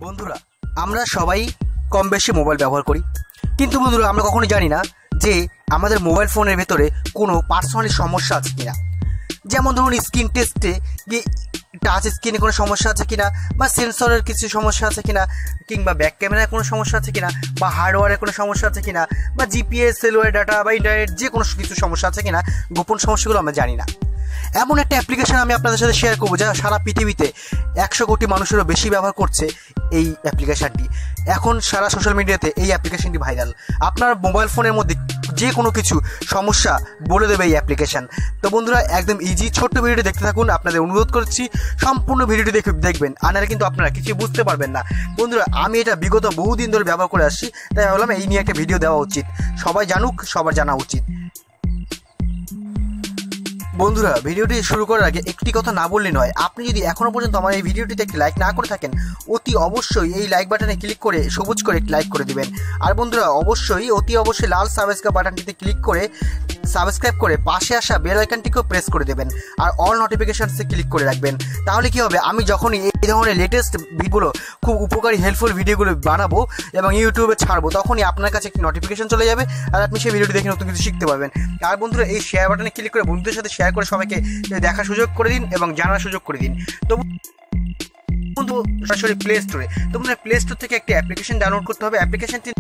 বন্ধুরা, আমরা সবাই কম বেশি মোবাইল ব্যবহার করি, কিন্তু বন্ধুরা আমরা কখনোই জানি না যে আমাদের মোবাইল ফোনের ভেতরে কোনো পার্সোনালি সমস্যা আছে কিনা। যেমন ধরুন স্ক্রিন টেস্টে গিয়ে টাচ স্ক্রিনে কোনো সমস্যা আছে কিনা, বা সেন্সরের কিছু সমস্যা আছে কিনা, কিংবা ব্যাক ক্যামেরায় কোনো সমস্যা আছে কিনা, বা হার্ডওয়্যারের কোনো সমস্যা আছে কিনা, বা জিপিএস, সেলুলার ডাটা বা ইন্টারনেট যে কোনো কিছু সমস্যা আছে কিনা, গোপন সমস্যাগুলো আমরা জানি না। এমন একটা অ্যাপ্লিকেশন আমি আপনাদের সাথে শেয়ার করবো যা সারা পৃথিবীতে 100 কোটি মানুষেরও বেশি ব্যবহার করছে। এই অ্যাপ্লিকেশানটি এখন সারা সোশ্যাল মিডিয়াতে এই অ্যাপ্লিকেশনটি ভাইরাল। আপনার মোবাইল ফোনের মধ্যে যে কোনো কিছু সমস্যা বলে দেবে এই অ্যাপ্লিকেশান। তো বন্ধুরা, একদম ইজি ছোট্ট ভিডিওটি দেখতে থাকুন। আপনাদের অনুরোধ করছি সম্পূর্ণ ভিডিওটি দেখবেন, আনারে কিন্তু আপনারা কিছু বুঝতে পারবেন না। বন্ধুরা, আমি এটা বিগত বহুদিন ধরে ব্যবহার করে আসছি, তাই ভাবলাম এই নিয়ে একটা ভিডিও দেওয়া উচিত, সবাই জানুক, সবার জানা উচিত। বন্ধুরা, ভিডিওটি শুরু করার আগে একটি কথা না বললে নয়, আপনি যদি এখনও পর্যন্ত আমার এই ভিডিওটিতে একটি লাইক না করে থাকেন, অতি অবশ্যই এই লাইক বাটনে ক্লিক করে সবুজ করে একটি লাইক করে দিবেন। আর বন্ধুরা, অতি অবশ্যই লাল সাবস্ক্রাইব বাটনটিতে ক্লিক করে সাবস্ক্রাইব করে পাশে আসা বেল আইকনটিকেও প্রেস করে দেবেন, আর অল নোটিফিকেশনসে ক্লিক করে রাখবেন। তাহলে কি হবে, আমি যখনই এই ধরনের লেটেস্ট ভিডিওগুলো, খুব উপকারী হেল্পফুল ভিডিওগুলো বানাবো এবং ইউটিউবে ছাড়বো, তখনই আপনার কাছে একটি নোটিফিকেশন চলে যাবে, আর আপনি সেই ভিডিওটি দেখে নতুন কিছু শিখতে পারবেন। আর বন্ধুরা, এই শেয়ার বাটনে ক্লিক করে বন্ধুদের সাথে শেয়ার করে সবাইকে দেখার সুযোগ করে দিন এবং জানার সুযোগ করে দিন। তো বন্ধু, সরাসরি প্লে স্টোরে, তো বন্ধুরা প্লে স্টোর থেকে একটি অ্যাপ্লিকেশন ডাউনলোড করতে হবে। অ্যাপ্লিকেশনটি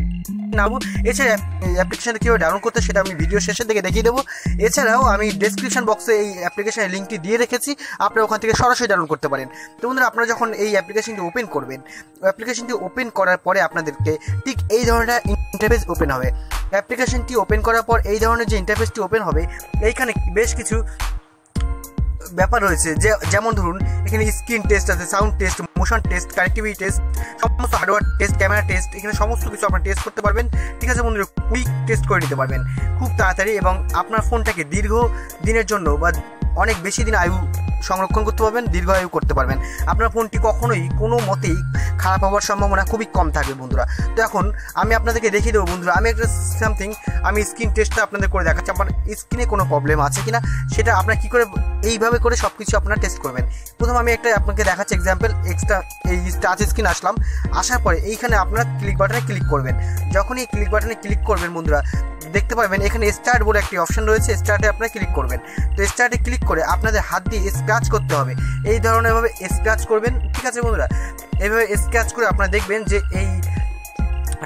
নামবো। এছাড়া অ্যাপ্লিকেশনটা কীভাবে ডাউনলোড করতে সেটা আমি ভিডিও শেষের দিকে দেখিয়ে দেবো। এছাড়াও আমি ডেসক্রিপশন বক্সে এই অ্যাপ্লিকেশনের লিঙ্কটি দিয়ে রেখেছি, আপনারা ওখান থেকে সরাসরি ডাউনলোড করতে পারেন। তো বন্ধুরা, আপনারা যখন এই অ্যাপ্লিকেশনটি ওপেন করবেন, অ্যাপ্লিকেশনটি ওপেন করার পরে আপনাদেরকে ঠিক এই ধরনের ইন্টারফেস ওপেন হবে। অ্যাপ্লিকেশনটি ওপেন করার পর এই ধরনের যে ইন্টারফেসটি ওপেন হবে, এইখানে বেশ কিছু ব্যাপার রয়েছে, যেমন ধরুন এখানে স্ক্রিন টেস্ট আছে, sound test, motion test, connectivity test, সমস্ত হার্ডওয়্যার টেস্ট, ক্যামেরা টেস্ট, এখানে সমস্ত কিছু আপনারা টেস্ট করতে পারবেন। ঠিক আছে বন্ধুরা, কুইক টেস্ট করে নিতে পারবেন খুব তাড়াতাড়ি, এবং আপনার ফোনটাকে দীর্ঘ দিনের জন্য বা অনেক বেশি দিন আয়ু সংরক্ষণ করতে পারবেন, দীর্ঘ আয়ু করতে পারবেন। আপনার ফোনটি কখনোই কোনো মতেই খারাপ হওয়ার সম্ভাবনা খুবই কম থাকবে বন্ধুরা। তো এখন আমি আপনাদেরকে দেখিয়ে দেবো বন্ধুরা, আমি একটা আমি স্ক্রিন টেস্টটা আপনাদের করে দেখাচ্ছি। আপনার স্ক্রিনে কোনো প্রবলেম আছে কিনা সেটা আপনারা কী করে এইভাবে করে সব কিছু আপনারা টেস্ট করবেন। প্রথম আমি একটা আপনাকে দেখাচ্ছি এক্সাম্পল। এই টাচ স্ক্রিন আসলাম, আসার পরে এইখানে আপনারা ক্লিক বাটনে ক্লিক করবেন। যখনই ক্লিক বাটনে ক্লিক করবেন বন্ধুরা, দেখতে পারবেন এখানে স্টার্ট বলে একটি অপশন রয়েছে, স্টার্টে আপনারা ক্লিক করবেন। তো স্টার্টে ক্লিক করে আপনাদের হাত দিয়ে স্ক্র্যাচ করতে হবে, এই ধরনের ভাবে স্ক্র্যাচ করবেন। ঠিক আছে বন্ধুরা, এইভাবে স্ক্র্যাচ করে আপনারা দেখবেন যে এই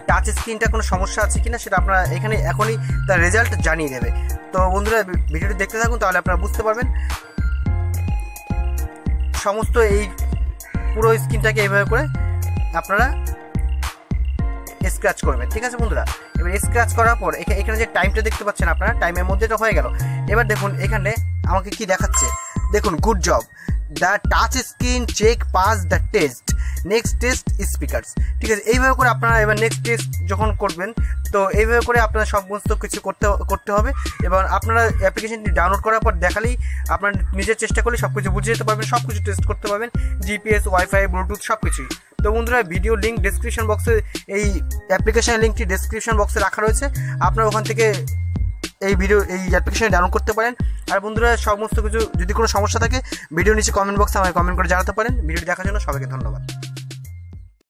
টাচ স্ক্রিনটা কোনো সমস্যা আছে কিনা সেটা আপনারা এখানে এখনই তার রেজাল্ট জানিয়ে দেবে। তো বন্ধুরা, ভিডিওটি দেখতে থাকুন, তাহলে আপনারা বুঝতে পারবেন। সমস্ত এই পুরো স্ক্রিনটাকে এইভাবে করে আপনারা স্ক্র্যাচ করবেন। ঠিক আছে বন্ধুরা, এবার স্ক্র্যাচ করার পর এখানে যে টাইমটা দেখতে পাচ্ছেন আপনারা, টাইমের মধ্যে এটা হয়ে গেল। এবার দেখুন এখানে আমাকে কি দেখাচ্ছে, দেখুন good job, the touch screen check pass the test, next test speakers. ঠিক আছে, এইভাবে করে আপনারা এবার নেক্সট টেস্ট যখন করবেন, তো এইভাবে করে আপনারা সমস্ত কিছু করতে হবে। এবার আপনারা অ্যাপ্লিকেশনটি ডাউনলোড করার পর দেখালেই আপনার নিজের চেষ্টা করলে সব কিছু বুঝে যেতে পারবেন, সব কিছু টেস্ট করতে পারবেন, জিপিএস, ওয়াইফাই, ব্লুটুথ সব কিছুই। তো বন্ধুরা, ভিডিও লিঙ্ক ডেসক্রিপশন বক্সে, এই অ্যাপ্লিকেশনের লিঙ্কটি ডেসক্রিপশন বক্সে রাখা রয়েছে, আপনারা ওখান থেকে এই অ্যাপ্লিকেশনে ডাউনলোড করতে পারেন। আর বন্ধুরা, সমস্ত কিছু যদি কোনো সমস্যা থাকে ভিডিও নিচে কমেন্ট বক্সে আমাকে কমেন্ট করে জানাতে পারেন। ভিডিওটি দেখার জন্য সবাইকে ধন্যবাদ।